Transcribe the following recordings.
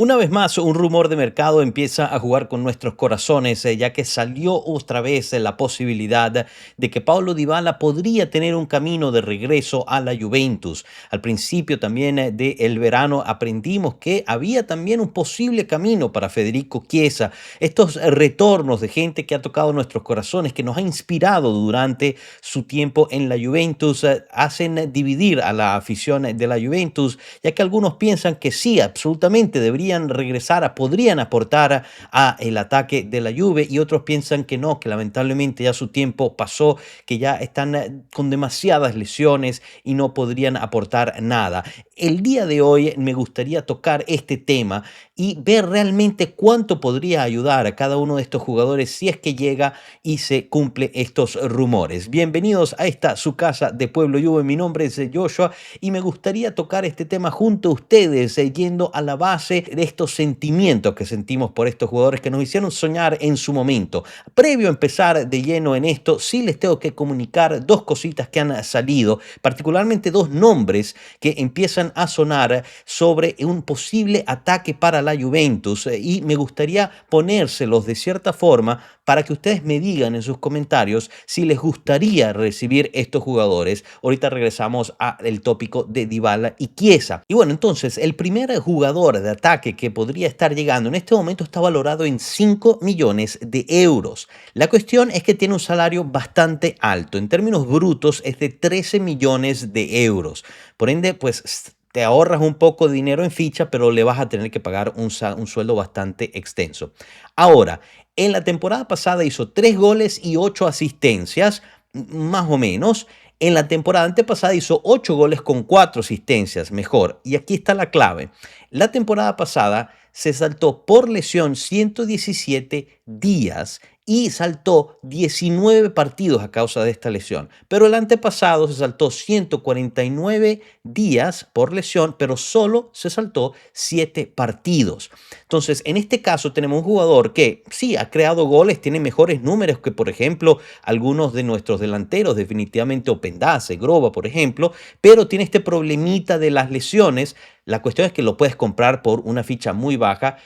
Una vez más, un rumor de mercado empieza a jugar con nuestros corazones, ya que salió otra vez la posibilidad de que Paulo Dybala podría tener un camino de regreso a la Juventus. Al principio también del verano aprendimos que había también un posible camino para Federico Chiesa. Estos retornos de gente que ha tocado nuestros corazones, que nos ha inspirado durante su tiempo en la Juventus, hacen dividir a la afición de la Juventus, ya que algunos piensan que sí, absolutamente deberían regresar, podrían aportar a el ataque de la Juve, y otros piensan que no, que lamentablemente ya su tiempo pasó, que ya están con demasiadas lesiones y no podrían aportar nada. El día de hoy me gustaría tocar este tema y ver realmente cuánto podría ayudar a cada uno de estos jugadores si es que llega y se cumple estos rumores. Bienvenidos a esta su casa de Pueblo Juve. Mi nombre es Joshua y me gustaría tocar este tema junto a ustedes, yendo a la base de estos sentimientos que sentimos por estos jugadores que nos hicieron soñar en su momento. Previo a empezar de lleno en esto, sí les tengo que comunicar dos cositas que han salido, particularmente dos nombres que empiezan a sonar sobre un posible ataque para la Juventus, y me gustaría ponérselos de cierta forma para que ustedes me digan en sus comentarios si les gustaría recibir estos jugadores. Ahorita regresamos al tópico de Dybala y Chiesa. Y bueno, entonces el primer jugador de ataque que podría estar llegando en este momento está valorado en 5 millones de euros. La cuestión es que tiene un salario bastante alto. En términos brutos es de 13 millones de euros. Por ende, pues te ahorras un poco de dinero en ficha, pero le vas a tener que pagar un sueldo bastante extenso. Ahora, en la temporada pasada hizo 3 goles y 8 asistencias, más o menos. En la temporada antepasada hizo 8 goles con 4 asistencias, mejor. Y aquí está la clave. La temporada pasada se saltó por lesión 117 días y saltó 19 partidos a causa de esta lesión. Pero el antepasado se saltó 149 días por lesión, pero solo se saltó 7 partidos. Entonces, en este caso tenemos un jugador que sí ha creado goles, tiene mejores números que, por ejemplo, algunos de nuestros delanteros, definitivamente Opendase, Groba, por ejemplo, pero tiene este problemita de las lesiones. La cuestión es que lo puedes comprar por una ficha muy baja,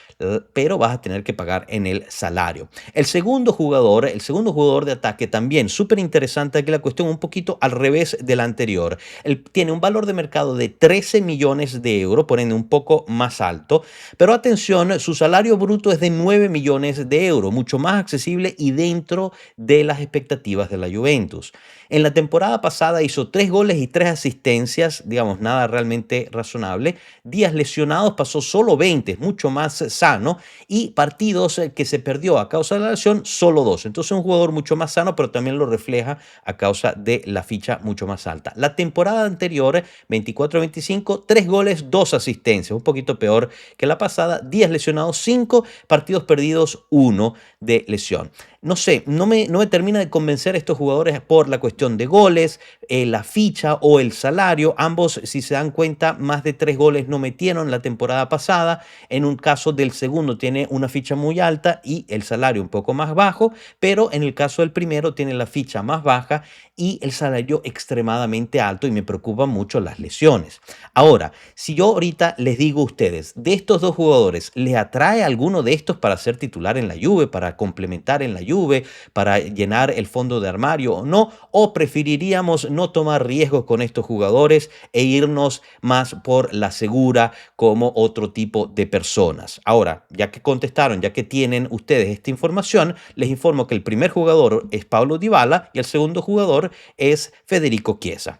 pero vas a tener que pagar en el salario. El segundo jugador de ataque también, súper interesante, aquí la cuestión un poquito al revés de la anterior. Él tiene un valor de mercado de 13 millones de euros, por ende un poco más alto, pero atención, su salario bruto es de 9 millones de euros, mucho más accesible y dentro de las expectativas de la Juventus. En la temporada pasada hizo 3 goles y 3 asistencias, digamos, nada realmente razonable. Días lesionados pasó solo 20, mucho más sano, y partidos que se perdió a causa de la lesión, solo 2. Entonces un jugador mucho más sano, pero también lo refleja a causa de la ficha mucho más alta. La temporada anterior, 24-25, 3 goles, 2 asistencias, un poquito peor que la pasada. Días lesionados, 5, partidos perdidos, 1 de lesión. No sé, no me termina de convencer a estos jugadores por la cuestión de goles, la ficha o el salario. Ambos, si se dan cuenta, más de 3 goles no metieron la temporada pasada. En un caso del segundo tiene una ficha muy alta y el salario un poco más bajo, pero en el caso del primero tiene la ficha más baja y el salario extremadamente alto, y me preocupan mucho las lesiones. Ahora, si yo ahorita les digo a ustedes, de estos dos jugadores, ¿les atrae alguno de estos para ser titular en la Juve, para complementar en la Juve, para llenar el fondo de armario o no? ¿O preferiríamos no tomar riesgos con estos jugadores e irnos más por la segura como otro tipo de personas? Ahora, ya que contestaron, ya que tienen ustedes esta información, les informo que el primer jugador es Paulo Dybala y el segundo jugador es Federico Chiesa.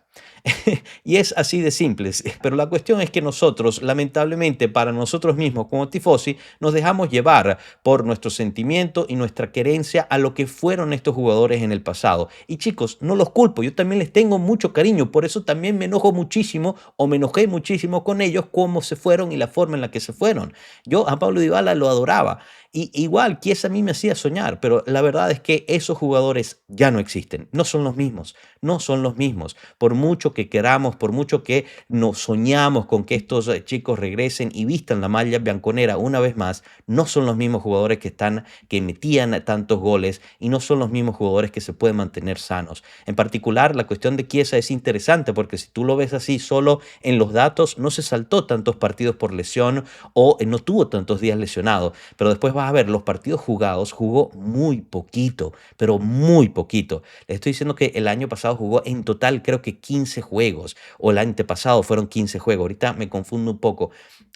Y es así de simple, pero la cuestión es que nosotros, lamentablemente para nosotros mismos como tifosi, nos dejamos llevar por nuestro sentimiento y nuestra querencia a lo que fueron estos jugadores en el pasado. Y chicos, no los culpo, yo también les tengo mucho cariño, por eso también me enojo muchísimo o me enojé muchísimo con ellos, cómo se fueron y la forma en la que se fueron. Yo a Pablo Dybala lo adoraba. Y igual, Chiesa a mí me hacía soñar, pero la verdad es que esos jugadores ya no existen, no son los mismos, no son los mismos. Por mucho mucho que queramos, por mucho que nos soñamos con que estos chicos regresen y vistan la malla bianconera una vez más, no son los mismos jugadores que metían tantos goles y no son los mismos jugadores que se pueden mantener sanos. En particular, la cuestión de Chiesa es interesante porque si tú lo ves así solo en los datos, no se saltó tantos partidos por lesión o no tuvo tantos días lesionado, pero después vas a ver los partidos jugados, jugó muy poquito, pero muy poquito. Les estoy diciendo que el año pasado jugó en total creo que 15 juegos o el antepasado fueron 15 juegos. Ahorita me confundo un poco.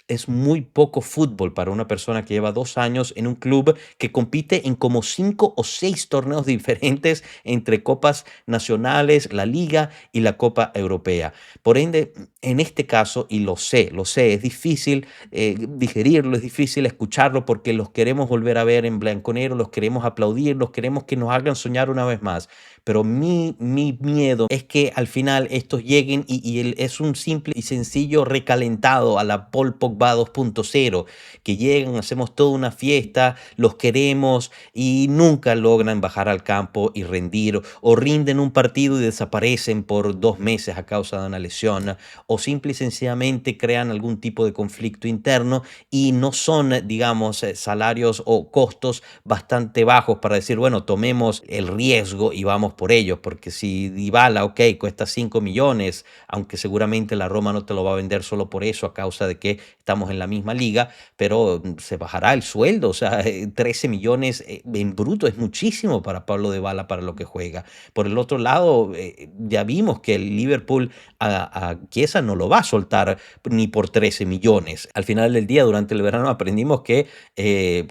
Es muy poco fútbol para una persona que lleva 2 años en un club que compite en como 5 o 6 torneos diferentes entre copas nacionales, la liga y la Copa Europea. Por ende, en este caso, y lo sé, es difícil digerirlo, es difícil escucharlo porque los queremos volver a ver en blanconero, los queremos aplaudir, los queremos que nos hagan soñar una vez más. Pero mi miedo es que al final estos lleguen es un simple y sencillo recalentado a la Paul Pogba 2.0, que llegan, hacemos toda una fiesta, los queremos y nunca logran bajar al campo y rendir, o rinden un partido y desaparecen por 2 meses a causa de una lesión, o simple y sencillamente crean algún tipo de conflicto interno y no son, digamos, salarios o costos bastante bajos para decir, bueno, tomemos el riesgo y vamos por ellos, porque si Dybala, ok, cuesta 5 millones, aunque seguramente la Roma no te lo va a vender solo por eso, a causa de que estamos en la misma liga, pero se bajará el sueldo, o sea, 13 millones en bruto es muchísimo para Pablo Dybala para lo que juega. Por el otro lado, ya vimos que el Liverpool a Chiesa no lo va a soltar ni por 13 millones. Al final del día, durante el verano aprendimos que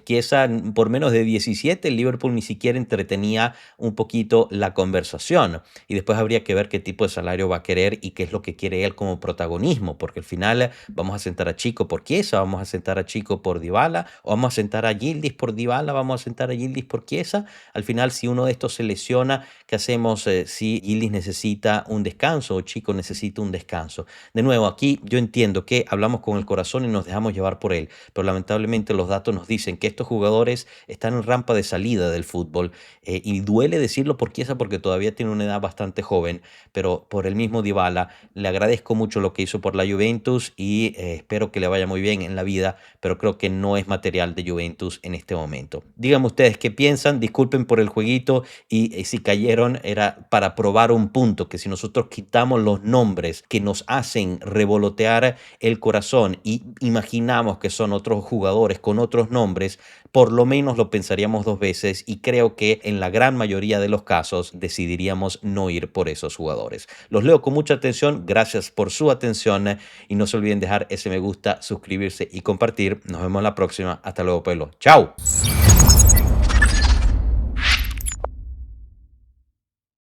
Chiesa por menos de 17, el Liverpool ni siquiera entretenía un poquito la conversación. Y después habría que ver qué tipo de salario va a querer y qué es lo que quiere él como protagonismo, porque al final vamos a sentar a Chico por Chiesa, vamos a sentar a Chico por Dybala, o vamos a sentar a Yildiz por Dybala, vamos a sentar a Yildiz por Chiesa. Al final, si uno de estos se lesiona, ¿qué hacemos si Yildiz necesita un descanso o Chico necesita un descanso? De nuevo, aquí yo entiendo que hablamos con el corazón y nos dejamos llevar por él, pero lamentablemente los datos nos dicen que estos jugadores están en rampa de salida del fútbol, y duele decirlo por Chiesa porque todavía tiene una edad bastante joven, pero por el mismo Dybala le agradezco mucho lo que hizo por la Juventus y espero que le vaya muy bien en la vida, pero creo que no es material de Juventus en este momento. Díganme ustedes qué piensan, disculpen por el jueguito y si cayeron era para probar un punto, que si nosotros quitamos los nombres que nos hacen revolotear el corazón y imaginamos que son otros jugadores con otros nombres, por lo menos lo pensaríamos 2 veces y creo que en la gran mayoría de los casos decidiríamos no ir por esos jugadores. Los leo con mucha atención, gracias por su atención y no se olviden dejar ese me gusta, suscribirse y compartir. Nos vemos la próxima. Hasta luego, pueblo. Chao.